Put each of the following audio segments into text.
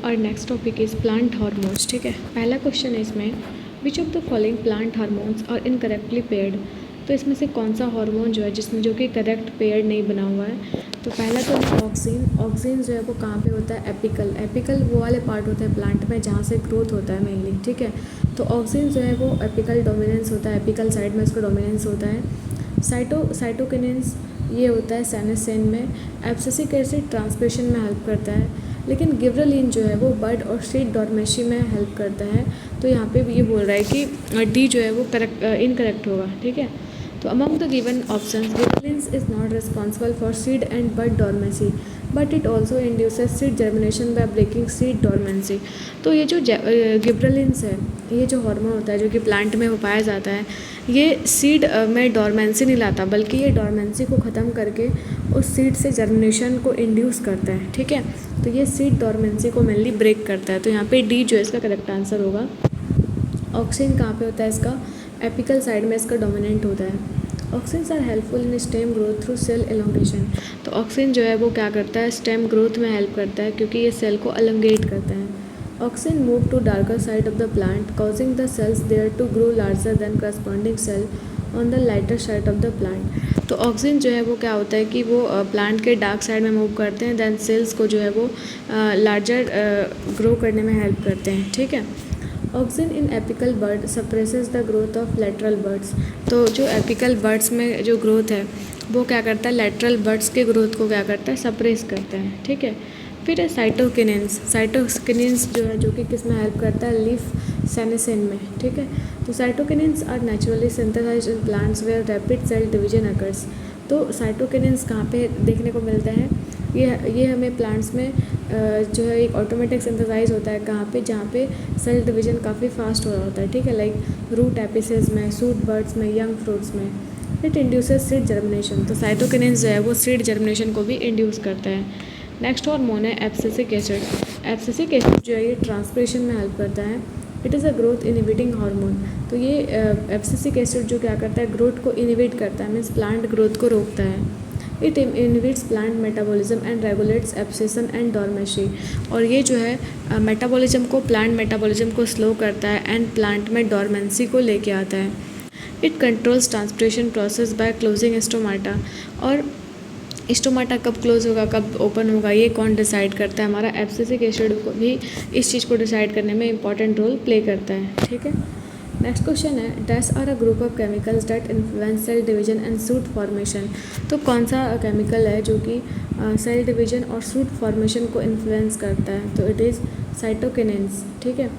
और next topic is plant hormones. ठीक है, पहला क्वेश्चन है इसमें, which of the following plant hormones are incorrectly paired. तो इसमें से कौन सा हार्मोन जो है जिसमें जो कि करेक्ट पेयर्ड नहीं बना हुआ है। तो पहला तो है ऑक्सिन। ऑक्सिन जो है वो कहाँ पे होता है, एपिकल। एपिकल वो वाले पार्ट होते हैं प्लांट में जहाँ से ग्रोथ होता है मेनली। ठीक है, तो ऑक्सिन जो है वो एपिकल डोमिनेंस होता है, एपिकल साइड में उसका डोमिनेंस होता है। साइटोकिनेंस ये होता है सेनेसेन में। एब्सिसिक एसिड ट्रांसक्रिप्शन में हेल्प करता है, लेकिन गिबरेलिन जो है वो बड और सीड डॉर्मेशी में हेल्प करता है। तो यहाँ पे भी ये बोल रहा है कि डी जो है वो करेक्ट इनकरेक्ट होगा। ठीक है, तो among the given options gibberellins is not responsible for seed and bud dormancy, but it also induces seed germination by breaking seed dormancy. तो ये जो गिबरेलिन्स है, ये जो हार्मोन होता है जो कि प्लांट में वो पाया जाता है, ये सीड में डॉर्मेंसी नहीं लाता, बल्कि ये डॉर्मेंसी को ख़त्म करके उस सीड से जर्मिनेशन को इंड्यूस करता है। ठीक है, तो ये सीड डॉर्मेंसी को मेनली ब्रेक करता है। तो यहाँ पे डी जो है इसका करेक्ट आंसर होगा। ऑक्सिन कहाँ पे होता है इसका, एपिकल साइड में इसका डोमिनेंट होता है। Auxins are helpful in stem growth through cell elongation. तो ऑक्सिन जो है वो क्या करता है, स्टेम ग्रोथ में हेल्प करता है क्योंकि ये सेल को एलोंगेट करता है। Auxin move to darker side of the plant causing the cells there to grow larger than corresponding cell on the lighter side of the plant। तो ऑक्सिन जो है वो क्या होता है कि वो प्लांट के डार्क साइड में मूव करते हैं, दैन सेल्स को जो है वो लार्जर ग्रो करने में हेल्प करते हैं। ठीक है, auxin in apical bud suppresses the growth of lateral birds. तो जो एपिकल बर्ड्स में जो ग्रोथ है वो क्या करता है, लेटरल बर्ड्स के ग्रोथ को क्या करता है, सप्रेस करता है। ठीक है, फिर है साइटोकिनेंस। साइटोकिनेंस जो है जो कि किस में हेल्प करता है, लीफ सेनेसेन में। ठीक है, तो cytokinins are naturally synthesized in plants where rapid cell division occurs. तो साइटोकिनेंस कहाँ पे देखने को मिलता है, ये हमें प्लांट्स में जो है एक ऑटोमेटिक सिंथेसाइज होता है, कहाँ पे, जहाँ पे सेल डिवीजन काफ़ी फास्ट हो रहा होता है। ठीक है, लाइक रूट एपिसेस में, सूट बर्ड्स में, यंग फ्रूट्स में। It induces seed germination. तो साइटोकिनेंस जो है वो सीड जर्मिनेशन को भी इंड्यूस करता है। नेक्स्ट हार्मोन है एब्सिसिक एसिड। एब्सिसिक एसिड जो है ये ट्रांसक्रिप्शन में हेल्प करता है। It is a growth inhibiting hormone. तो ये एब्सिसिक एसिड जो क्या करता है, ग्रोथ को इनहिबिट करता है, मीन्स प्लांट ग्रोथ को रोकता है। It inhibits plant metabolism and regulates abscission and dormancy. और ये जो है मेटाबॉलिज्म को, प्लांट मेटाबॉलिज्म को स्लो करता है एंड प्लांट में डॉर्मेंसी को लेके आता है। It controls transpiration process by closing stomata. और स्टोमाटा कब क्लोज होगा, कब ओपन होगा, ये कौन डिसाइड करता है, हमारा एब्सिसिक एसिड को भी इस चीज़ को डिसाइड करने में इंपॉर्टेंट रोल प्ले करता है। ठीक है, नेक्स्ट क्वेश्चन है, dash are a group of chemicals that influence cell division and shoot formation. तो कौन सा केमिकल है जो कि सेल डिवीजन और सूट फॉर्मेशन को इन्फ्लुएंस करता है। तो इट इज़ साइटोकिनेंस। ठीक है,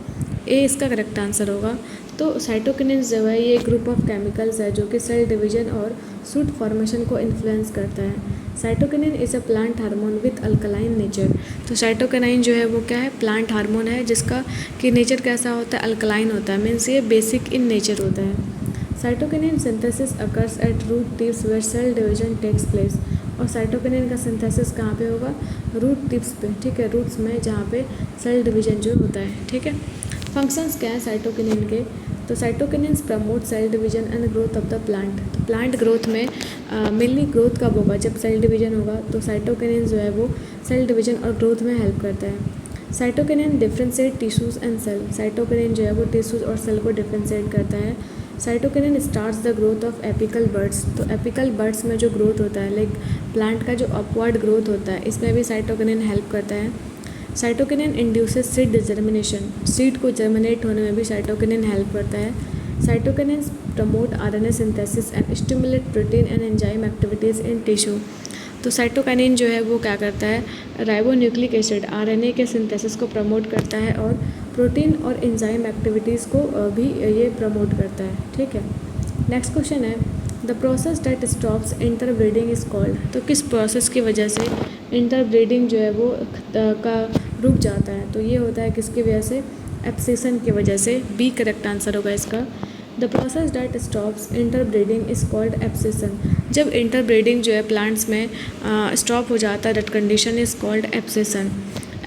ए इसका करेक्ट आंसर होगा। तो साइटोकिनेंस जो है ये ग्रुप ऑफ केमिकल्स है जो कि सेल डिवीजन और सूट फॉर्मेशन को इन्फ्लुएंस करता है। Cytokinin is a plant hormone with alkaline nature. तो साइटोकिनाइन जो है वो क्या है, प्लांट हार्मोन है जिसका कि नेचर कैसा होता है, अल्कलाइन होता है, मीन्स ये बेसिक इन नेचर होता है। Cytokinin synthesis occurs at root tips where cell division takes place. और साइटोकिनिन का सिंथेसिस कहाँ पे होगा, रूट टिप्स पे। ठीक है, रूट्स में जहाँ पे सेल डिवीजन जो होता है। ठीक है, फंक्शंस क्या है साइटोकिनिन के, तो cytokinins promote cell division and growth of the plant. तो प्लांट ग्रोथ में मेनली ग्रोथ कब होगा, जब सेल डिवीजन होगा। तो साइटोकिनिन जो है वो सेल डिवीजन और ग्रोथ में हेल्प करता है। Cytokinin differentiate tissues and cell. Cytokinin जो है वो टिश्यूज़ और सेल को डिफ्रेंशिएट करता है। Cytokinin starts the growth of apical birds. तो एपिकल बर्ड्स में जो ग्रोथ होता है, लाइक प्लांट का जो अपवर्ड ग्रोथ होता है, इसमें भी साइटोकिनिन हेल्प करता है। Cytokinin induces seed germination. Seed को जर्मिनेट होने में भी साइटोकिनिन हेल्प करता है। Cytokinin promote RNA synthesis and stimulate protein and enzyme activities in tissue. तो साइटोकिनिन जो है वो क्या करता है, राइबोन्यूक्लिक एसिड आरएनए के सिंथेसिस को प्रमोट करता है और प्रोटीन और एंजाइम एक्टिविटीज़ को भी ये प्रमोट करता है। ठीक है, नेक्स्ट क्वेश्चन है, the process that stops interbreeding is called. तो किस प्रोसेस की वजह से इंटरब्रीडिंग जो है वो का रुक जाता है। तो ये होता है किसकी वजह से, एब्सेशन की वजह से। बी करेक्ट आंसर होगा इसका। The process that stops interbreeding is called abscission. जब इंटरब्रीडिंग जो है प्लांट्स में स्टॉप हो जाता है, that condition is called abscission.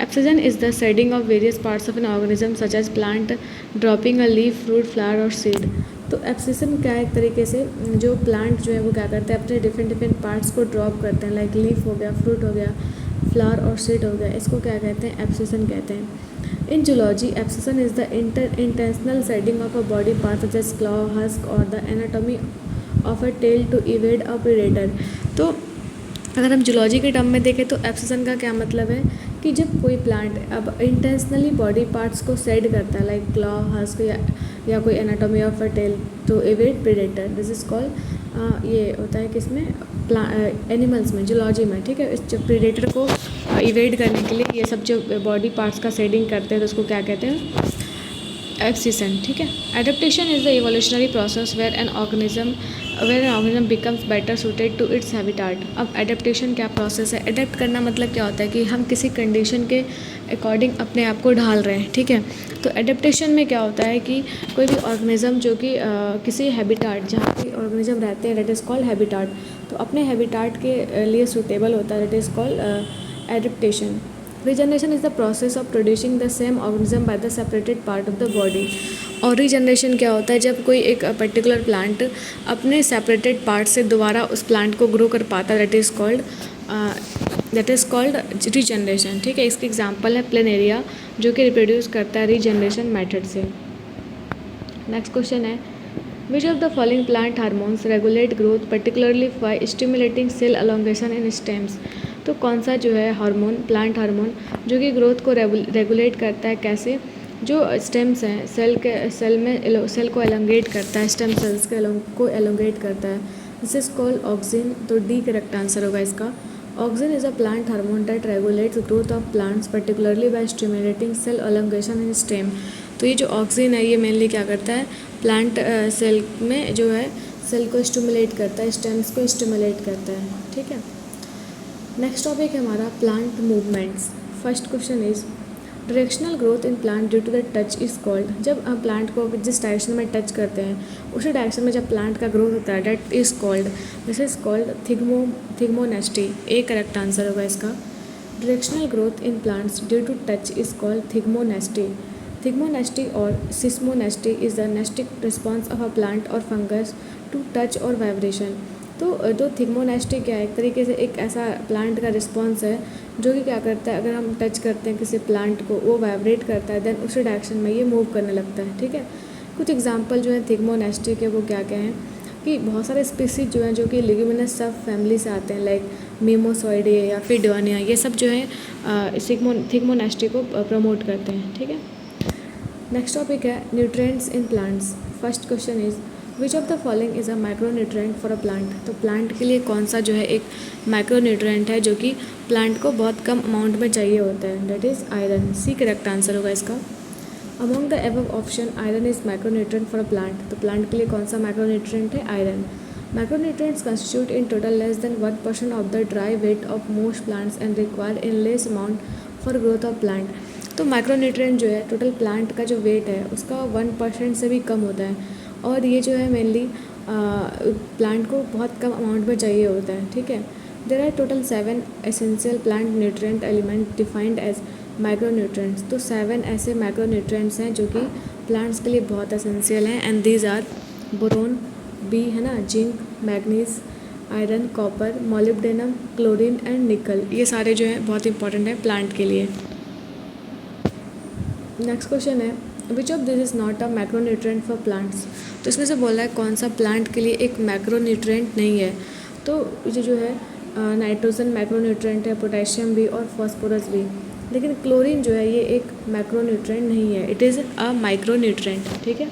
Abscission is the shedding of various parts of an organism such as plant dropping a leaf, fruit, flower और seed. तो abscission क्या है, एक तरीके से जो प्लांट जो है वो क्या करते हैं, अपने डिफरेंट पार्ट्स को ड्रॉप करते हैं, लाइक लीफ हो गया, फ्रूट हो गया, फ्लावर और सीड हो गया, इसको क्या कहते हैं, एब्सेशन कहते हैं। In zoology abscission is the intentional shedding of a body part such as claw, husk और the anatomy of a tail to evade a predator. तो अगर हम जूलॉजी के टर्म में देखें तो एब्सेशन का क्या मतलब है कि जब कोई प्लांट अब इंटेंशनली बॉडी पार्ट्स को शेड करता है, लाइक क्लॉ, हस्क या कोई anatomy of a tail to avoid predator, this is called, ये होता है किसमें, एनिमल्स में, जूलॉजी में, ठीक है। इस जो प्रेडेटर को इवेड करने के लिए ये सब जो बॉडी पार्ट्स का शेडिंग करते हैं तो उसको क्या कहते हैं, एब्सेशन, ठीक है। Adaptation is the evolutionary process where an organism becomes better suited to its habitat. अब एडेप्टेशन क्या प्रोसेस है, एडेप्ट करना मतलब क्या होता है कि हम किसी कंडीशन के अकॉर्डिंग अपने आप को ढाल रहे हैं, ठीक है। तो एडेप्टेशन में क्या होता है कि कोई भी ऑर्गेनिज्म जो कि किसी हैबिटाट, जहाँ पे ऑर्गेनिज्म रहते हैं, दैट इज़ कॉल्ड हैबिटाट, तो अपने हैबिटाट के लिए सूटेबल होता है, that is called adaptation. Regeneration is the process of producing the same organism by the separated part of the body. और रीजनरेशन क्या होता है, जब कोई एक पर्टिकुलर प्लांट अपने सेपरेटेड पार्ट से दोबारा उस प्लांट को ग्रो कर पाता है, दैट इज़ कॉल्ड रीजनरेशन, ठीक है। इसके एग्जांपल है प्लेनेरिया जो कि रिप्रोड्यूस करता है रीजनरेशन मेथड से। नेक्स्ट क्वेश्चन है, which of the following plant hormones regulate growth particularly by stimulating cell elongation in stems. तो कौन सा जो है हार्मोन, प्लांट हार्मोन जो कि ग्रोथ को रेगुलेट करता है, कैसे, जो स्टेम्स हैं, सेल को एलोंगेट करता है, स्टेम सेल्स को एलोंगेट करता है, दिस इज कॉल्ड ऑक्सिन। तो डी करेक्ट आंसर होगा इसका। Auxin is a plant hormone that regulates growth of plants particularly by stimulating cell elongation in stem. तो ये जो ऑक्सिन है ये मेनली क्या करता है, प्लांट सेल में जो है सेल को स्टिमुलेट करता है, स्टेम्स को स्टिमुलेट करता है, ठीक है। नेक्स्ट टॉपिक है हमारा plant movements. First question is directional growth in plant due to the touch is called. जब हम प्लांट को जिस डायरेक्शन में टच करते हैं उसी डायरेक्शन में जब प्लांट का ग्रोथ होता है, that is called, this is called thigmonasty. A correct answer होगा इसका। Directional growth in plants due to touch is called thigmonasty. Thigmonasty और seismonasty is the nastic response of a plant और fungus to touch और vibration. तो thigmonasty क्या है, एक तरीके से एक ऐसा प्लांट का रिस्पॉन्स है जो कि क्या करता है, अगर हम टच करते हैं किसी प्लांट को, वो वाइब्रेट करता है, देन उसी डायरेक्शन में ये मूव करने लगता है, ठीक है। कुछ एग्जांपल जो है थिग्मोनेस्टी के वो क्या क्या हैं कि बहुत सारे स्पीसीज जो हैं जो कि लिग्यूमिनस सब फैमिली से आते हैं, लाइक मीमोसॉइडे या फिर डियोनिया, ये सब जो है थिग्मोनेस्टी को प्रमोट करते हैं, ठीक है। नेक्स्ट टॉपिक है nutrients in plants. First question is which of the following is a micronutrient for a plant. तो प्लांट के लिए कौन सा जो है एक माइक्रोन्यूट्रिएंट है जो कि प्लांट को बहुत कम अमाउंट में चाहिए होता है, that is iron. C correct answer होगा इसका। Among the above option iron is micronutrient for a plant. तो प्लांट के लिए कौन सा माइक्रोन्यूट्रिएंट है, iron. Micronutrients constitute in total less than 1% of the dry weight of most plants and require in less amount for growth of plant. तो micronutrient जो है total plant का जो वेट है उसका 1% से भी कम होता है, और ये जो है मेनली प्लांट को बहुत कम अमाउंट में चाहिए होता है, ठीक है। There are total 7 essential plant nutrient element defined as micronutrients. तो 7 ऐसे माइक्रोन्यूट्रिएंट्स हैं जो कि प्लांट्स के लिए बहुत एसेंशियल हैं, and these are boron, B है ना, zinc, manganese, iron, copper, molybdenum, chlorine and nickel. ये सारे जो है बहुत इंपॉर्टेंट है प्लांट के लिए। नेक्स्ट क्वेश्चन है which of this is not a macronutrient for plants. तो इसमें से बोल रहा है कौन सा प्लांट के लिए एक मैक्रोन्यूट्रिएंट नहीं है। तो ये जो है नाइट्रोजन मैक्रोन्यूट्रिएंट है, पोटेशियम भी और फॉस्फोरस भी, लेकिन क्लोरीन जो है ये एक मैक्रोन्यूट्रिएंट नहीं है, इट इज़ अ माइक्रोन्यूट्रिएंट, ठीक है।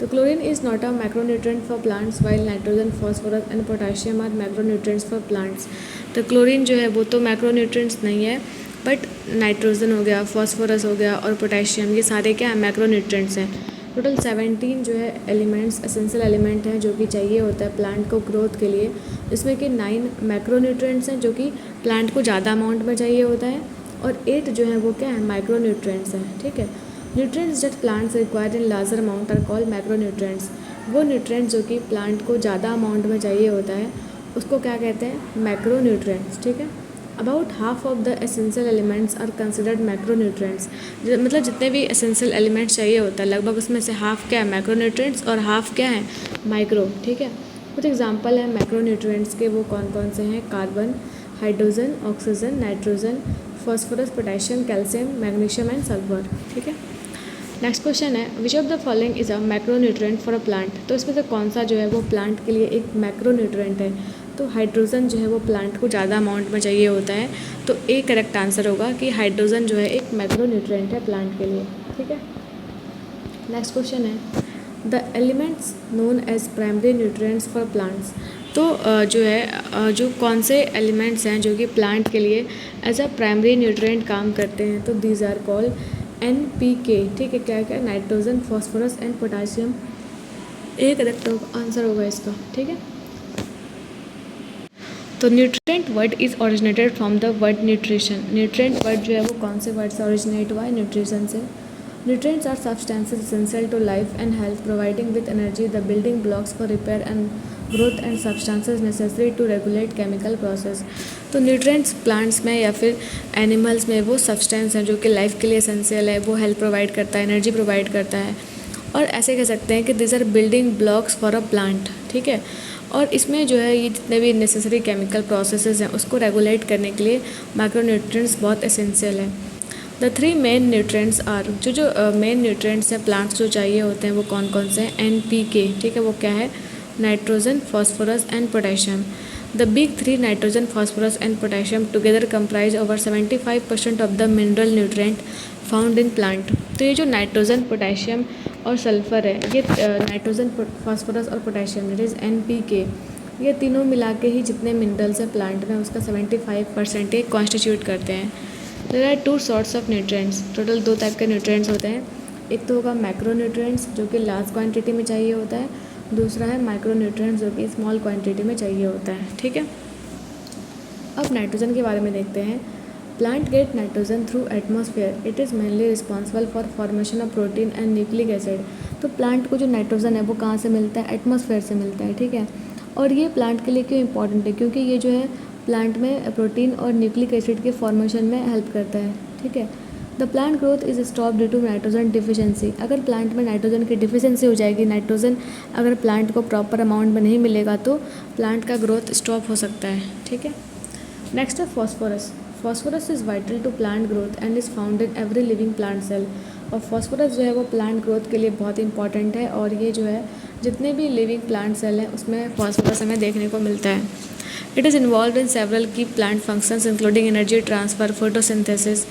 तो chlorine is not a macronutrient for plants while nitrogen, phosphorus and potassium are macronutrients for plants. तो क्लोरीन जो है वो तो मैक्रोन्यूट्रिएंट्स नहीं है, बट नाइट्रोजन हो गया, फॉस्फोरस हो गया और पोटेशियम, ये सारे क्या है, मैक्रोन्यूट्रिएंट्स हैं। टोटल 17 जो है एलिमेंट्स, एसेंशियल एलिमेंट हैं जो कि चाहिए होता है प्लांट को ग्रोथ के लिए, इसमें कि 9 मैक्रोन्यूट्रिएंट्स हैं जो कि प्लांट को ज़्यादा अमाउंट में चाहिए होता है, और 8 जो है वो क्या है, माइक्रोन्यूट्रिएंट्स हैं, ठीक है। Nutrients that plants required in larger amount are called macronutrients. वो न्यूट्रिएंट्स जो कि प्लांट को ज़्यादा अमाउंट में चाहिए होता है उसको क्या कहते हैं, मैक्रोन्यूट्रिएंट्स, ठीक है। About half of the essential elements are considered macronutrients. मतलब जितने भी एसेंशियल एलिमेंट्स चाहिए होता है लगभग उसमें से हाफ क्या है, मैक्रोन्यूट्रिएंट्स, और हाफ क्या है, माइक्रो, ठीक है। कुछ एग्जांपल है मैक्रोन्यूट्रिएंट्स के, वो कौन कौन से हैं, carbon, hydrogen, oxygen, nitrogen, phosphorus, potassium, calcium, magnesium and sulphur. ठीक है। नेक्स्ट क्वेश्चन है which of the following is a macronutrient for a plant. तो इसमें से कौन सा जो है वो प्लांट के लिए एक मैक्रोन्यूट्रिएंट है। तो हाइड्रोजन जो है वो प्लांट को ज़्यादा अमाउंट में चाहिए होता है, तो ए करेक्ट आंसर होगा कि हाइड्रोजन जो है एक मैक्रोन्यूट्रिएंट है प्लांट के लिए। ठीक है। नेक्स्ट क्वेश्चन है the elements known as primary nutrients for plants. तो जो है जो कौन से एलिमेंट्स हैं जो कि प्लांट के लिए एज अ प्राइमरी न्यूट्रिएंट काम करते हैं, तो दीज आर कॉल्ड NPK। ठीक है, क्या क्या, नाइट्रोजन, फॉस्फोरस एंड पोटासियम। एक करेक्ट आंसर होगा इसका। ठीक है। तो nutrient word is originated from the word nutrition. Nutrient word जो है वो कौन से वर्ड से ओरिजिनेट हुआ है, न्यूट्रिशन से। Nutrients are substances essential to life and health, providing with energy, the building blocks for repair and growth and substances necessary to regulate chemical process. तो न्यूट्रिएंट्स प्लांट्स में या फिर एनिमल्स में वो सब्सटेंस हैं जो कि लाइफ के लिए एसेंशियल है, वो हेल्थ प्रोवाइड करता है, एनर्जी प्रोवाइड करता है, और ऐसे कह सकते हैं कि this are building blocks for a plant. ठीक है। और इसमें जो है ये जितने भी नेसेसरी केमिकल प्रोसेसेस हैं उसको रेगुलेट करने के लिए माइक्रोन्यूट्रिएंट्स बहुत एसेंशियल है। The three main nutrients are, जो मेन न्यूट्रिएंट्स हैं प्लांट्स जो चाहिए होते हैं वो कौन कौन से हैं, NPK। ठीक है, वो क्या है, nitrogen, phosphorus and potassium. The big three nitrogen, phosphorus and potassium together comprise over 75% of the mineral nutrient found in plant. तो ये जो नाइट्रोजन, पोटेशियम और सल्फ़र है, ये नाइट्रोजन, फॉस्फोरस और पोटेशियम इट इज़ NPK, ये तीनों मिला के ही जितने मिनरल्स हैं प्लांट में उसका 75% ये कॉन्स्टिट्यूट करते हैं। There are two sorts of nutrients. Total दो टाइप के न्यूट्रिएंट्स होते हैं। एक तो होगा मैक्रोन्यूट्रिएंट्स जो कि लार्ज क्वांटिटी में चाहिए होता है, दूसरा है माइक्रोन्यूट्रिएंट्स जो कि स्मॉल क्वांटिटी में चाहिए होता है। ठीक है। अब नाइट्रोजन के बारे में देखते हैं। Plant get nitrogen through atmosphere, it is mainly responsible for formation of protein and nucleic acid. तो प्लांट को जो नाइट्रोजन है वो कहाँ से मिलता है, एटमॉस्फेयर से मिलता है। ठीक है। और ये प्लांट के लिए क्यों इंपॉर्टेंट है, क्योंकि ये जो है प्लांट में प्रोटीन और न्यूक्लिक एसिड के फॉर्मेशन में हेल्प करता है। ठीक है। The plant growth is stop due to nitrogen deficiency. अगर प्लांट में नाइट्रोजन की डिफिशियंसी हो जाएगी, नाइट्रोजन अगर प्लांट को प्रॉपर अमाउंट में नहीं मिलेगा तो प्लांट का ग्रोथ स्टॉप हो सकता है। ठीक है। नेक्स्ट है phosphorus. Phosphorus is vital to plant growth and is found in every living plant cell. और फॉस्फोरस जो है वो प्लांट ग्रोथ के लिए बहुत इंपॉर्टेंट है, और ये जो है जितने भी लिविंग प्लांट सेल हैं उसमें फॉस्फोरस हमें देखने को मिलता है। It is involve in several key plant functions including energy transfer, photosynthesis,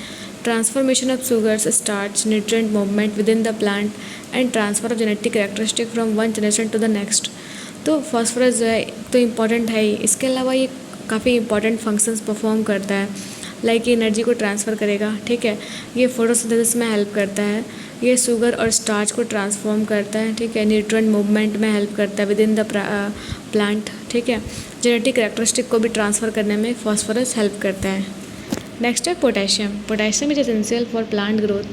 transformation of sugars, starch, nutrient movement within the plant and transfer of genetic characteristic from one generation to the next. तो phosphorus जो है तो important है ही, इसके अलावा ये काफ़ी important functions perform करता है, लाइक ये एनर्जी को ट्रांसफ़र करेगा। ठीक है। ये फोटोसिंथेसिस में हेल्प करता है, ये शुगर और स्टार्च को ट्रांसफॉर्म करता है। ठीक है। न्यूट्रिएंट मूवमेंट में हेल्प करता है विद इन द प्लांट। ठीक है। जेनेटिक कैरेक्टरिस्टिक को भी ट्रांसफ़र करने में फॉस्फोरस हेल्प करता है। नेक्स्ट है potassium. Potassium is essential for plant growth.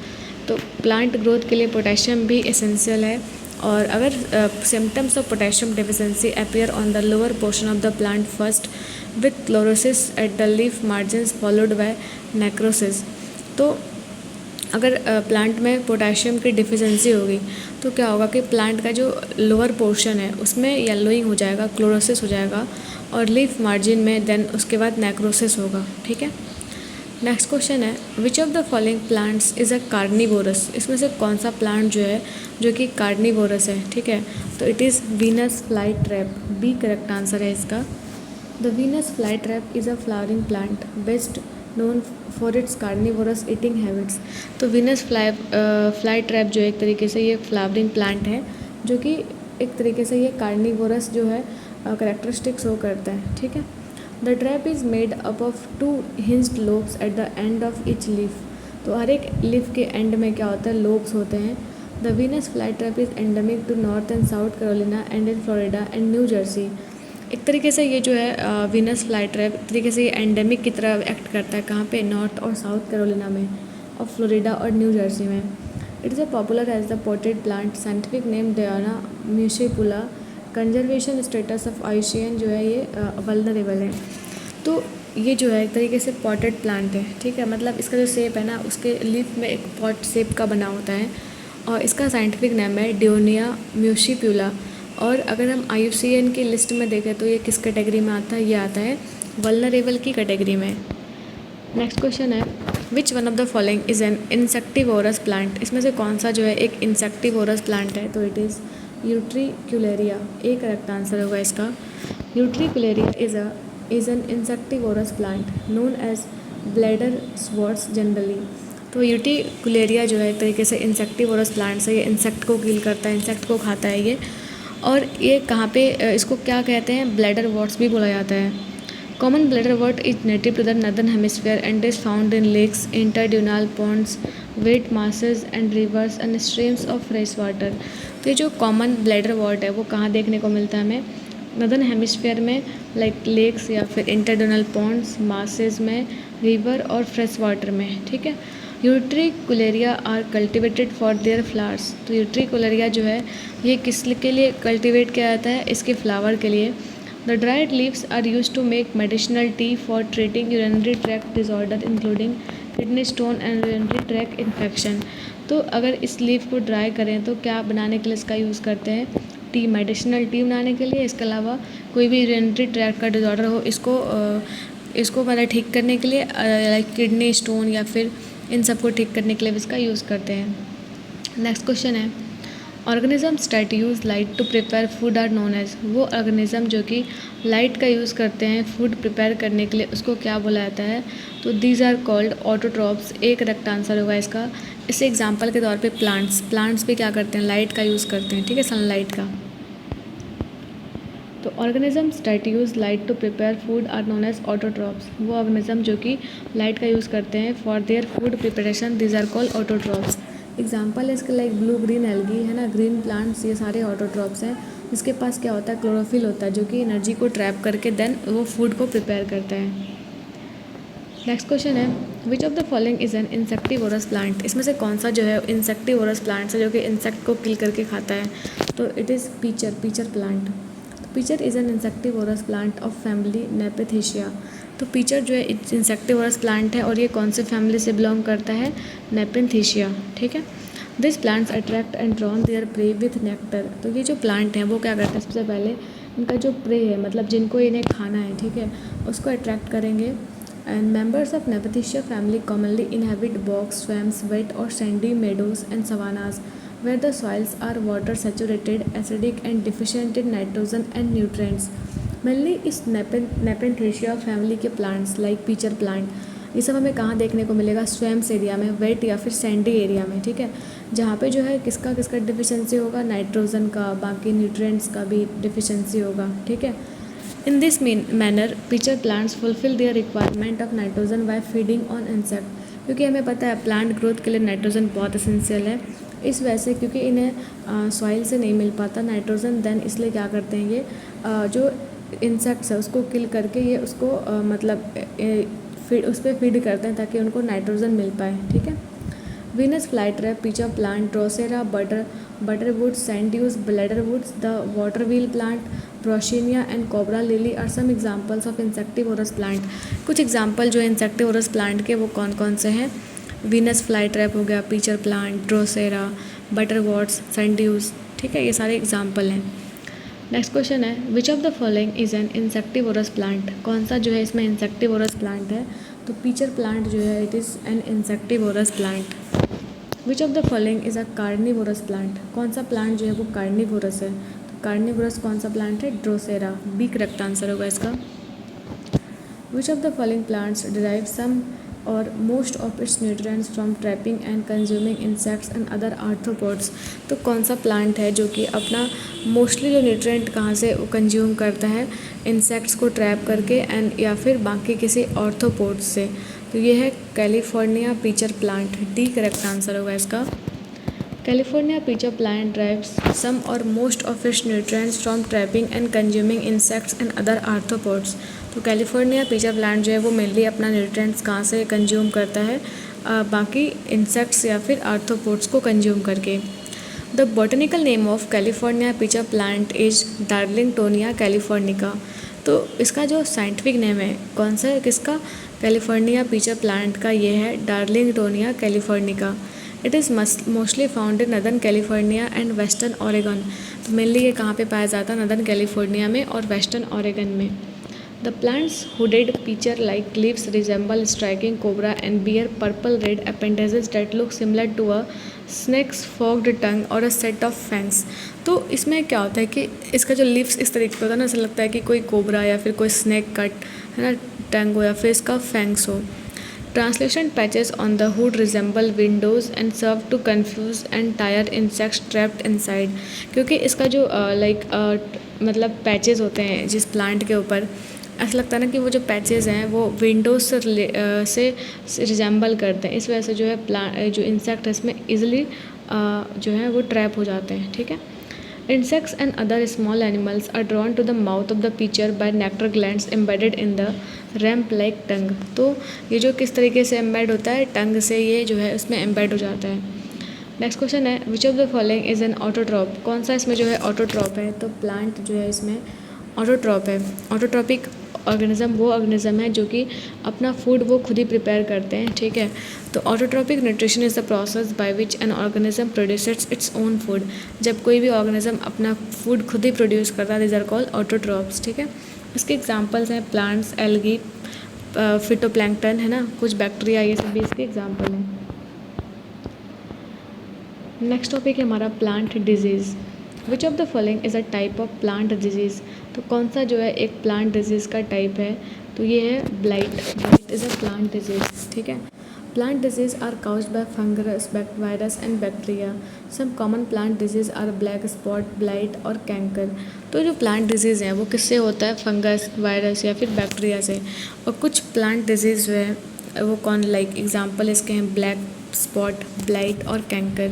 तो प्लांट ग्रोथ के लिए पोटेशियम भी एसेंशियल है, और अगर symptoms of potassium deficiency appear on the lower portion of the plant first with chlorosis at the leaf margins followed by necrosis. तो अगर plant में पोटेशियम की डिफिशिएंसी होगी तो क्या होगा कि प्लांट का जो लोअर पोर्शन है उसमें येलोइंग हो जाएगा, क्लोरोसिस हो जाएगा, और लीफ मार्जिन में देन उसके बाद नेक्रोसिस होगा। ठीक है। नेक्स्ट क्वेश्चन है which of the following plants is a carnivorous. इसमें से कौन सा प्लांट जो है जो कि कार्निवोरस है। ठीक है। तो it is Venus fly trap, B correct answer है इसका। The Venus fly trap is a flowering plant best known for its carnivorous eating habits. तो वीनस फ्लाई ट्रैप जो है एक तरीके से ये फ्लावरिंग प्लांट है जो कि एक तरीके से ये कार्निवोरस जो है करेक्टरिस्टिक शो करता है। ठीक है। The trap is made up of 2 hinged lobes at the end of each leaf. तो हर एक लीफ के एंड में क्या होता है, लोब्स होते हैं। The Venus fly trap is endemic to North and South Carolina and in Florida and New Jersey. एक तरीके से ये जो है वीनस फ्लाई ट्रैप एक तरीके से ये एंडेमिक की तरह एक्ट करता है, कहाँ पे, नॉर्थ और साउथ कैरोलिना में, और फ्लोरिडा और न्यू जर्सी में। It is a popular as the potted plant, scientific name Dionaea muscipula. Conservation status of IUCN जो है ये वल्नरेबल है। तो ये जो है एक तरीके से पॉटेड प्लांट है। ठीक है। मतलब इसका जो शेप है ना उसके लीफ में एक पॉट शेप का बना होता है, और इसका साइंटिफिक नेम है डियोनिया म्यूसिपुला। और अगर हम IUCN की लिस्ट में देखें तो ये किस कैटेगरी में आता है, ये आता है वल्नरेबल की कैटेगरी में। नेक्स्ट क्वेश्चन है which one of the following is an insectivorous plant. इसमें से कौन सा जो है एक इंसेक्टिवोरस प्लांट है, तो इट इज़ यूट्रिकुलेरिया। एक करेक्ट आंसर होगा इसका। Utricularia is an insectivorous plant known as bladderworts generally. तो यूट्रिकुलेरिया जो है एक तरीके से इंसेक्टिवोरस प्लांट है, ये इंसेक्ट को किल करता है, इंसेक्ट को खाता है ये। और ये कहाँ पे इसको क्या कहते हैं, ब्लैडर वॉर्ट्स भी बोला जाता है। Common bladderwort is native to the northern hemisphere and is found in lakes, interdunal ponds, wet marshes and rivers and streams of fresh water. तो ये जो कॉमन ब्लैडर वॉर्ट है वो कहाँ देखने को मिलता है हमें, नदर्न हेमिस्फीयर में, लाइक लेक्स या फिर इंटरड्यूनल पॉन्ड्स, मासेस में, रिवर और फ्रेश वाटर में। ठीक है। Utricularia are cultivated for their flowers. तो यूट्रिकुलेरिया जो है ये किस के लिए कल्टिवेट किया जाता है, इसके फ्लावर के लिए। The dried leaves are use to make medicinal tea for treating urinary tract disorder including kidney stone and urinary tract infection. तो अगर इस लीव को ड्राई करें तो क्या बनाने के लिए इसका यूज़ करते हैं, टी, मेडिसिनल टी बनाने के लिए। इसके अलावा कोई भी यूरिनरी ट्रैक्ट का डिसऑर्डर हो इसको मतलब ठीक करने के लिए, लाइक किडनी स्टोन या फिर इन सब को ठीक करने के लिए इसका यूज़ करते हैं। नेक्स्ट क्वेश्चन है organisms that use light to prepare food are known as. वो ऑर्गेनिज्म जो कि लाइट का यूज़ करते हैं फूड प्रिपेयर करने के लिए, उसको क्या बोला जाता है, तो दीज आर कॉल्ड ऑटोट्रॉप्स। एक करेक्ट आंसर होगा इसका। इसे एग्जांपल के तौर पे प्लांट्स भी क्या करते हैं, लाइट का यूज़ करते हैं। ठीक है, सनलाइट का। तो organisms that use light to prepare food are known as autotrophs. वो ऑर्गेनिज्म जो कि लाइट का यूज़ करते हैं for their food preparation, these are called autotrophs. Example है इसके लाइक ब्लू ग्रीन एल्गी है ना, ग्रीन प्लांट्स, ये सारे ऑटोट्रॉप्स हैं। इसके पास क्या होता है, क्लोरोफिल होता है जो कि एनर्जी को ट्रैप करके देन वो फूड को प्रिपेयर करता है। नेक्स्ट क्वेश्चन है which of the following is an insectivorous plant. इसमें से कौन सा जो है इंसेक्टिवोरस प्लांट है जो कि इंसेक्ट को किल करके खाता है, तो it is pitcher plant. Pitcher is an insectivorous plant of family Nepenthaceae. तो पीचर जो है इंसेक्टिवोरस प्लांट है और ये कौन से फैमिली से बिलोंग करता है, नेपेथेशिया। ठीक है। This plants attract and drawn there pray with nectar. तो ये जो प्लांट हैं वो क्या करते हैं, सबसे पहले इनका जो प्रे है, मतलब जिनको इन्हें खाना है, ठीक है, उसको अट्रैक्ट करेंगे। And members of Nepenthaceae family commonly inhabit bogs, swamps, wet और sandy meadows and savannas where the soils are water saturated, acidic and deficient in nitrogen and nutrients. Mainly इस नेपेथेशिया फैमिली के प्लांट्स लाइक पीचर प्लांट, ये सब हमें कहाँ देखने को मिलेगा, स्वैम्स एरिया में, वेट या फिर सैंडी एरिया में। ठीक है, जहाँ पे जो है किसका डिफिशेंसी होगा, नाइट्रोजन का, बाकी न्यूट्रिएंट्स का भी डिफिशेंसी होगा। ठीक है। In this manner pitcher plants fulfil their requirement of nitrogen by feeding on insect. क्योंकि हमें पता है प्लांट ग्रोथ के लिए नाइट्रोजन बहुत एसेंशियल है, इस वजह से क्योंकि इन्हें सॉइल से नहीं मिल पाता नाइट्रोजन, देन इसलिए क्या करते हैं ये जो इंसेक्ट्स है उसको किल करके ये उसको उस पर फीड करते हैं ताकि उनको नाइट्रोजन मिल पाए। ठीक है। Venus flytrap, pitcher plant, drosera, butterwort, sundews, bladderworts, the waterwheel plant, Brocchinia and cobra lily are some examples of insectivorous plant. कुछ एग्जाम्पल जो इंसेक्टिवोरस प्लांट के वो कौन कौन से हैं, वीनस फ्लाईट्रैप हो गया, पीचर प्लांट, ड्रोसेरा, बटरवॉट्स, सैंडड्यूज। ठीक है, ये सारे एग्जाम्पल हैं। नेक्स्ट क्वेश्चन है which of the following is an insectivorous plant. कौन सा जो है इसमें इंसेक्टिवोरस प्लांट है, तो पीचर प्लांट जो है it is an insectivorous plant. Which of the following is a carnivorous plant. कौन सा प्लांट जो है वो कार्निवोरस है, तो कार्निवोरस कौन सा प्लांट है, ड्रोसेरा। बी करेक्ट आंसर होगा इसका। Which of the following plants derive some और most of its nutrients from trapping and consuming insects and other arthropods. तो कौन सा प्लांट है जो कि अपना मोस्टली जो न्यूट्रिएंट कहाँ से कंज्यूम करता है, इंसेक्ट्स को ट्रैप करके एंड या फिर बाकी किसी आर्थ्रोपोड्स से, तो ये है California pitcher plant. D correct answer होगा इसका। कैलिफोर्निया पीचर प्लांट ड्राइव्स सम और most of its nutrients from trapping and consuming insects and other arthropods. तो कैलिफोर्निया पीचर प्लांट जो है वो मेनली अपना न्यूट्रिएंट्स कहाँ से कंज्यूम करता है, बाकी इंसेक्ट्स या फिर आर्थ्रोपोड्स को कंज्यूम करके। The botanical name of California pitcher plant is Darlingtonia californica. तो इसका जो साइंटिफिक नेम है कौन सा है, किसका, कैलिफोर्निया पीचर प्लांट का, ये है Darlingtonia californica. It is mostly found in northern California and western Oregon. तो मेनली ये कहाँ पे पाया जाता है, नदर्न कैलिफोर्निया में और वेस्टर्न ओरेगन में। The plant's hooded peach-like leaves resemble striking cobra and bear purple-red appendages that look similar to a snake's forked tongue or a set of fangs. तो इसमें क्या होता है कि इसका जो लीव्स इस तरीके का होता है ना, ऐसा लगता है कि कोई कोबरा या फिर कोई स्नैक कट है ना, टंग हो या फिर इसका फैंग्स हो. Translation patches on the hood resemble windows and serve to confuse and tire insects trapped inside. क्योंकि इसका जो मतलब पैचेस होते हैं जिस प्लांट के ऊपर, ऐसा लगता है ना कि वो जो पैचेस हैं वो विंडोज से रिजेंबल करते हैं. इस वजह से जो है जो इंसेक्ट है इसमें ईजिली जो है वो ट्रैप हो जाते हैं. ठीक है. Insects and other small animals are drawn to the mouth of the pitcher by nectar glands embedded in the ramp-like tongue. तो ये जो किस तरीके से एम्बेड होता है, टंग से ये जो है उसमें एम्बेड हो जाता है. नेक्स्ट क्वेश्चन है, which of the following is an autotroph. कौन सा इसमें जो है ऑटोट्रॉप है. तो प्लांट जो है इसमें ऑटोट्रॉप है. ऑटोट्रॉपिक ऑर्गेनिज्म वो ऑर्गेनिज्म है जो कि अपना फूड वो खुद ही प्रिपेयर करते हैं. ठीक है. तो autotrophic nutrition is the process by which an organism produces its own food. जब कोई भी ऑर्गेनिज्म अपना फूड खुद ही प्रोड्यूस करता है, दीज आर कॉल्ड ऑटोट्रॉप्स. ठीक है. इसके एग्जांपल्स हैं प्लांट्स, एल्गी, फिटोप्लैंक्टन है ना, कुछ बैक्टीरिया, ये सब भी इसके एग्जांपल हैं. नेक्स्ट टॉपिक है हमारा plant disease. Which of the following is a type of plant disease. तो कौन सा जो है एक प्लांट डिजीज़ का टाइप है. तो ये है blight. Blight is a plant disease. ठीक है. Plant disease are caused by fungus, virus and bacteria. Some common plant disease are black spot, blight और कैंकर. तो जो प्लांट डिजीज़ हैं वो किससे होता है, फंगस, वायरस या फिर बैक्टीरिया से. और कुछ प्लांट डिजीज़ जो है वो कौन, लाइक एग्जांपल इसके हैं ब्लैक स्पॉट, ब्लाइट और कैंकर.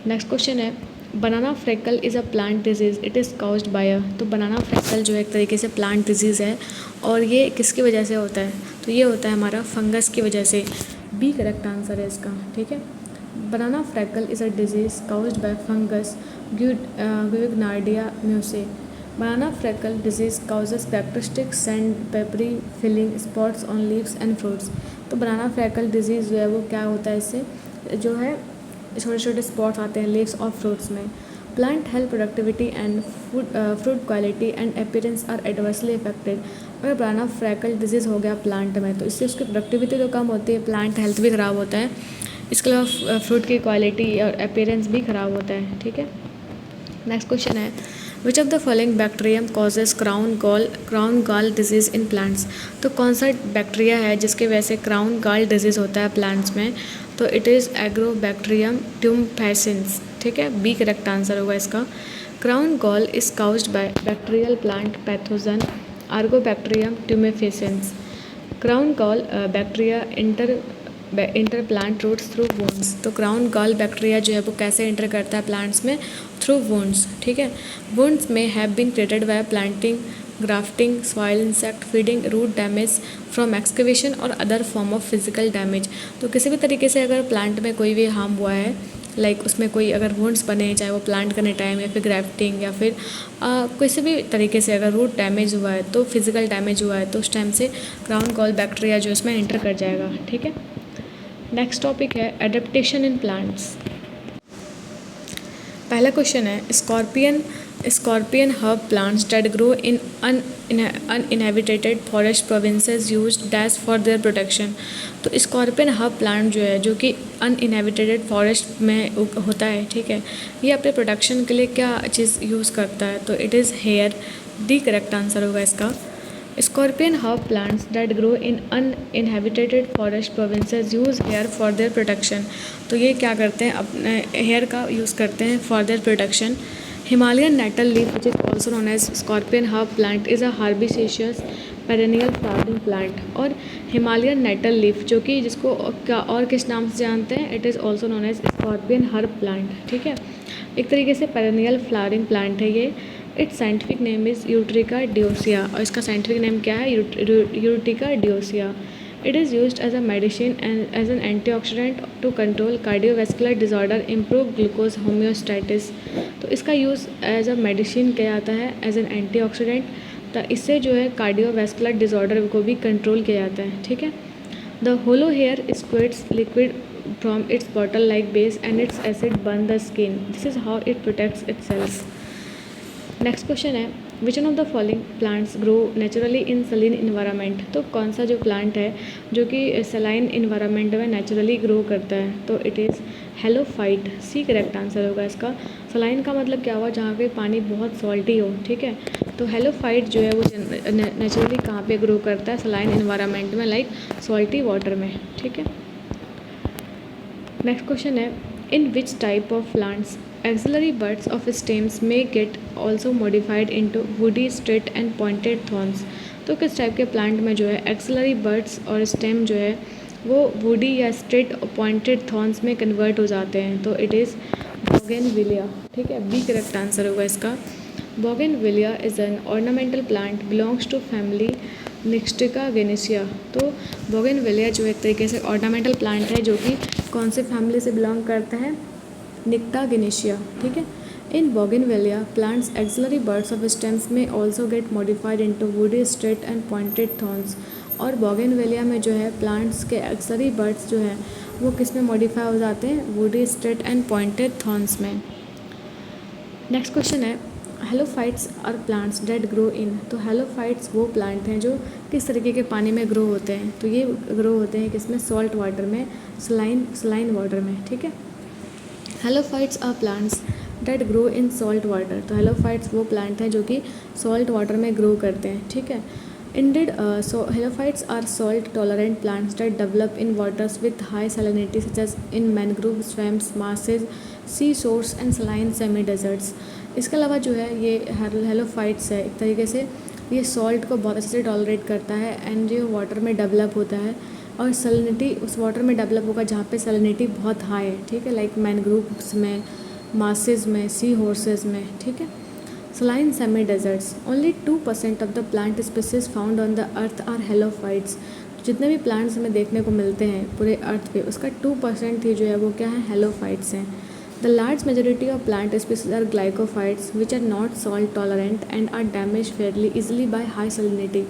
नेक्स्ट क्वेश्चन है, banana freckle is a plant disease. It is caused by a. तो बनाना फ्रेकल जो है एक तरीके से प्लांट डिजीज़ है और ये किसकी वजह से होता है. तो ये होता है हमारा फंगस की वजह से. बी करेक्ट आंसर है इसका. ठीक है. Banana freckle is a disease caused by fungus Guignardia musae. Banana freckle disease causes characteristic sand papery feeling spots on leaves and fruits. तो बनाना फ्रेकल डिजीज़ जो है वो क्या होता है, इससे जो है छोटे छोटे स्पॉट्स आते हैं लीव्स और फ्रूट्स में. Plant health productivity and fruit quality and appearance are adversely affected. अगर बनाना फ्रैकल डिजीज़ हो गया प्लांट में तो इससे उसकी प्रोडक्टिविटी तो कम होती है, प्लांट हेल्थ भी ख़राब होता है. इसके अलावा फ्रूट की क्वालिटी और अपीयरेंस भी ख़राब होता है. ठीक है. नेक्स्ट क्वेश्चन है, which of the following bacterium causes crown gall disease in plants. तो कौन सा बैक्टीरिया है जिसके वजह से क्राउन गॉल डिजीज़ होता है प्लांट्स में. तो इट इज़ एग्रोबैक्टीरियम ट्यूम्फेसिन्स. ठीक है. बी करेक्ट आंसर होगा इसका. Crown gall is caused by bacterial plant pathogen Agrobacterium tumefaciens. Crown gall bacteria enter plant roots through wounds. तो क्राउन गॉल बैक्टीरिया जो है वो कैसे इंटर करता है प्लांट्स में, थ्रू वोन्स. ठीक है. Wounds may have been created by planting, grafting, soil insect feeding, root damage from excavation और other form of physical damage. तो किसी भी तरीके से अगर प्लांट में कोई भी हार्म हुआ है, लाइक उसमें कोई अगर वुंड्स बने, चाहे वो प्लांट करने टाइम या फिर ग्राफ्टिंग या फिर किसी भी तरीके से अगर रूट डैमेज हुआ है, तो फिजिकल डैमेज हुआ है, तो उस टाइम से क्राउन गॉल बैक्टीरिया जो इसमें इंटर कर जाएगा. ठीक है. नेक्स्ट टॉपिक है एडेप्टेशन इन प्लांट्स. पहला क्वेश्चन है, scorpion herb plants that grow in uninhabited forest provinces used dash for their protection. तो स्कॉर्पियन हर्ब प्लांट जो है जो कि अनइनहेबिटेड फॉरेस्ट में होता है. ठीक है. ये अपने प्रोटेक्शन के लिए क्या चीज़ यूज़ करता है. तो it is hair. D correct answer होगा इसका. Scorpion herb plants that grow in uninhabited forest provinces use hair for their protection. तो ये क्या करते हैं, अपने हेयर का यूज़ करते हैं for their protection. Himalayan nettle leaf which is also known as scorpion herb plant is a herbaceous perennial flowering plant. और हिमालयन नेटल लीफ जो कि जिसको क्या और किस नाम से जानते हैं, it is also known as scorpion herb plant. ठीक है. एक तरीके से पेरेनियल फ्लावरिंग प्लांट है ये. इट्स साइंटिफिक नेम इज़ यूट्रिका डियोसिया. और इसका साइंटिफिक नेम क्या है, यूट्रिका dioica. It is used as a medicine and as an antioxidant to control cardiovascular disorder, improve glucose homeostasis. तो इसका यूज़ एज अ मेडिसिन किया जाता है, एज एन एंटीऑक्सीडेंट. तो इससे जो है कार्डियोवैस्कुलर डिसऑर्डर को भी कंट्रोल किया जाता है. ठीक है. The hollow hair squirts liquid from its bottle like base and its acid burn the skin. This is how it protects itself. Next question है, which one of the following plants grow naturally in saline environment. तो कौन सा जो plant है जो कि saline environment में naturally grow करता है, तो it is halophyte. C correct answer होगा इसका। सलाइन का मतलब क्या हुआ, जहाँ पे पानी बहुत सॉल्टी हो, ठीक है। तो हेलोफाइट जो है वो नेचुरली कहाँ पे ग्रो करता है, सलाइन इन्वायरमेंट में, लाइक सॉल्टी वाटर में, ठीक है। नेक्स्ट क्वेश्चन है, in which type of plants axillary buds of stems may get also modified into woody straight and pointed thorns. तो किस टाइप के प्लांट में जो है एक्सिलरी बड्स और स्टेम जो है वो वुडी या स्ट्रेट पॉइंटेड थॉर्न्स में कन्वर्ट हो जाते हैं, तो इट इज़ बोगेनविलिया, ठीक है। बी करेक्ट आंसर होगा इसका। Bougainvillea is an ornamental plant belongs to family Nyctaginaceae. तो बोगेनविलिया जो एक तरीके से ऑर्नामेंटल प्लांट है जो कि कौन से फैमिली से बिलोंग करता है, निक्टा गेनेशिया, ठीक है। In bougainvillea plants axillary buds of stems में also get modified into woody straight and pointed thorns. और बोगेनविलिया में जो है प्लांट्स के एक्सिलरी बर्ड्स जो है वो किस में मॉडिफाई हो जाते हैं, woody straight and pointed thorns में। नेक्स्ट क्वेश्चन है, halophytes are plants that grow in. तो हेलोफाइट्स वो प्लांट हैं जो किस तरीके के पानी में ग्रो होते हैं, तो ये ग्रो होते हैं किसमें, सॉल्ट वाटर में, सलाइन वाटर में, ठीक है। Halophytes are plants that grow in salt water. तो हेलोफाइट्स वो प्लांट हैं जो कि सॉल्ट वाटर में ग्रो करते हैं, ठीक है। Indeed halophytes are salt tolerant plants that develop in waters with high salinity such as in mangrove swamps, marshes, sea shores and saline semi deserts. इसके अलावा जो है ये हेलोफाइट्स है एक तरीके से ये सॉल्ट को बहुत अच्छे से टॉलरेट करता है एंड जो वाटर में डेवलप होता है, और सैलिनिटी उस वाटर में डेवलप होगा जहाँ पे सैलिनिटी बहुत हाई है, ठीक है, लाइक मैनग्रोव्स में, मासेज में, सी हॉर्सेज में, ठीक है। Saline semi deserts, only 2% of the plant species found on the earth are halophytes. जितने भी प्लांट्स हमें देखने को मिलते हैं पूरे अर्थ पे उसका 2% ही जो है वो क्या है, हेलोफाइट्स हैं। The large majority of plant species are glycophytes which are not salt tolerant and are damaged fairly easily by high salinity।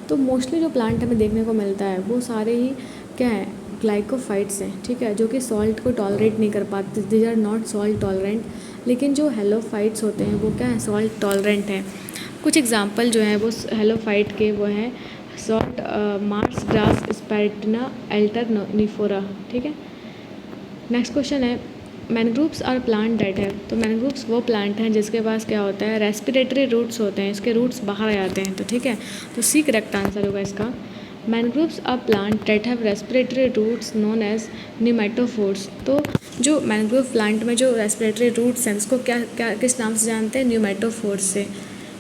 तो मोस्टली जो प्लांट हमें देखने को मिलता है वो सारे ही क्या है, ग्लाइकोफाइट्स हैं, ठीक है, जो कि सॉल्ट को टॉलरेट नहीं कर पाते, these are not salt tolerant. लेकिन जो हेलोफाइट्स होते हैं वो क्या है, सॉल्ट टॉलरेंट हैं। कुछ एग्जांपल जो है वो हेलोफाइट के वो हैं सॉल्ट मार्स ग्रास स्पैटिना अल्टरनिफोरा, ठीक है। नेक्स्ट क्वेश्चन है, मैनग्रोव्स आर प्लांट डेट है। तो मैनग्रोव्स वो प्लांट हैं जिसके पास क्या होता है, रेस्पिरेटरी रूट्स होते हैं, इसके रूट्स बाहर आ जाते हैं, तो ठीक है, तो सी करेक्ट आंसर होगा इसका। Mangroves are plant that have respiratory roots known as pneumatophores. तो जो मैनग्रोव प्लांट में जो रेस्पिरेटरी रूट्स हैं उसको क्या क्या किस नाम से जानते हैं, न्यूमेटोफोर्स से।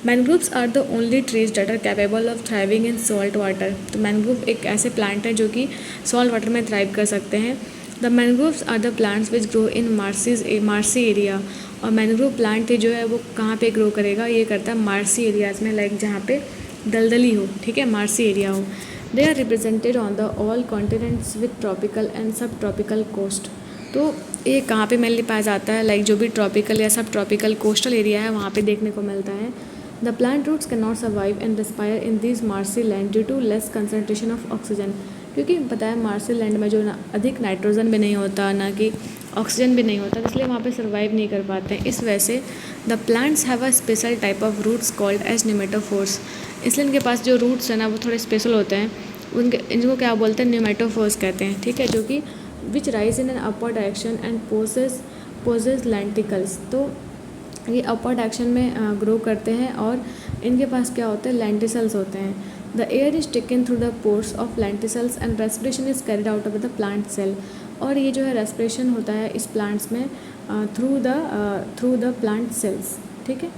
Mangroves are the only trees that are capable of thriving in salt water. तो मैनग्रोव एक ऐसे प्लांट हैं जो कि सॉल्ट वाटर में थ्राइव कर सकते हैं। The mangroves are the plants which grow in marshy area. और मैनग्रोव प्लांट जो है वो कहाँ पे ग्रो करेगा, ये करता है मार्सी एरियाज़ में, लाइक जहाँ पे दलदली हो, ठीक है, मार्सी एरिया हो। They are represented on the all continents with tropical and sub tropical coast. तो ये कहाँ पे मेनली पाया जाता है, लाइक जो भी ट्रॉपिकल या सब ट्रॉपिकल कोस्टल एरिया है वहाँ पे देखने को मिलता है। The plant roots can not survive and respire in this marshy land due to less concentration of oxygen. क्योंकि पता है मार्सी लैंड में जो ना अधिक नाइट्रोजन भी नहीं होता, ना कि ऑक्सीजन भी नहीं होता, इसलिए वहाँ पे सर्वाइव नहीं कर पाते हैं। इस वजह से the plants have a special type of roots called as pneumatophores. इसलिए इनके पास जो रूट्स हैं ना वो थोड़े स्पेशल होते हैं, उनके इनको क्या बोलते हैं, न्यूमेटोफोर्स कहते हैं, ठीक है, जो कि which rise in an upward direction and possess lenticels. तो ये अपवर्ड डायरेक्शन में ग्रो करते हैं और इनके पास क्या होते हैं, लेंटिसल्स होते हैं। The air is taken through the pores of lenticels and respiration is carried out of the plant cell. और ये जो है रेस्पिरेशन होता है इस प्लांट्स में थ्रू द प्लांट सेल्स, ठीक है।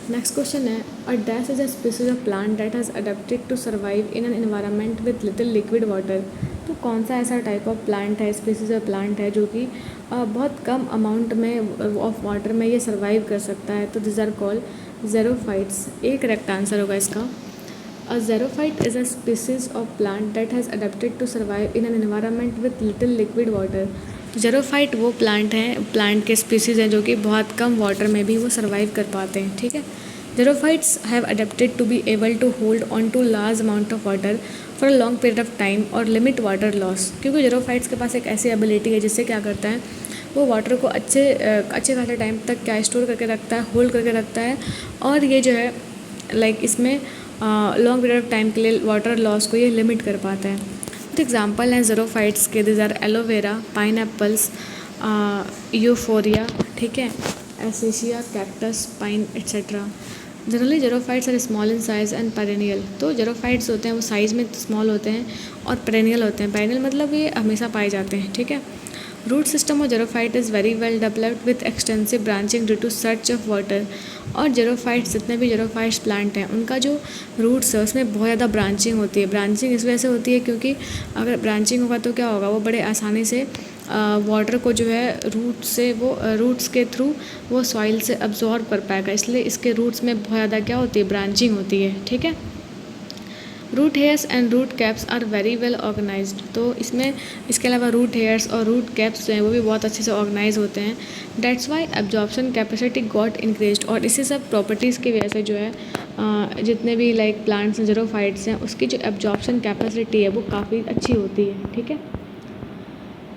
नेक्स्ट क्वेश्चन है, a dash is a species of plant that has adapted to survive in an environment with little liquid water. तो कौन सा ऐसा टाइप ऑफ प्लांट है, स्पीसीज ऑफ प्लांट है जो कि बहुत कम अमाउंट में ऑफ वाटर में ये सर्वाइव कर सकता है, तो this are called xerophytes. A correct answer होगा इसका। A xerophyte is a species of plant that has adapted to survive in an environment with little liquid water। तो ज़ेरोफाइट वो प्लांट हैं, प्लांट के स्पीसीज़ हैं जो कि बहुत कम वाटर में भी वो सर्वाइव कर पाते हैं, ठीक है। Xerophytes have adapted to be able to hold on to large amount of water for a long period of time और लिमिट वाटर लॉस, क्योंकि जीरोफाइट्स के पास एक ऐसी एबिलिटी है जिससे क्या करता है, वो वाटर को अच्छे खासे टाइम तक क्या स्टोर करके रखता है, होल्ड करके रखता है, और ये जो है लाइक इसमें लॉन्ग पीरियड ऑफ टाइम के लिए वाटर लॉस को ये लिमिट कर पाता है। तो एग्जांपल हैं ज़ीरोफाइट्स के, this are aloe vera, pineapples, euphorbia, ठीक है, acacia, cactus, pine etcetera. Generally xerophytes are small in size and perennial. तो जेरोफाइट्स होते हैं वो साइज़ में स्मॉल होते हैं और पेरेनियल होते हैं। पेरेनियल मतलब ये हमेशा पाए जाते हैं, ठीक है। Root system of xerophyte is very well developed with extensive branching due to search of water. और जेरोफाइट्स, जितने भी जेरोफाइट्स प्लांट हैं उनका जो रूट्स है उसमें बहुत ज़्यादा ब्रांचिंग होती है। ब्रांचिंग इस वजह से होती है क्योंकि अगर ब्रांचिंग होगा तो क्या होगा, वो बड़े आसानी से वाटर को जो है रूट्स के थ्रू वो सॉइल से अब्जॉर्ब कर पाएगा, इसलिए इसके रूट्स में बहुत ज़्यादा क्या होती है, ब्रांचिंग होती है, ठीक है। Root hairs and root caps are very well organised. तो इसमें इसके अलावा रूट हेयर्स और रूट कैप्स जो हैं वो भी बहुत अच्छे से ऑर्गेनाइज होते हैं। That's why absorption capacity got increased. और इसी सब प्रॉपर्टीज़ की वजह से जो है जितने भी लाइक प्लांट्स हैं, जीरोफाइट्स हैं, उसकी जो एब्जॉर्प्शन कैपेसिटी है वो काफ़ी अच्छी होती है, ठीक है।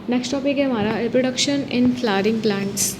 नेक्स्ट टॉपिक है हमारा रिप्रोडक्शन इन फ्लावरिंग प्लांट्स।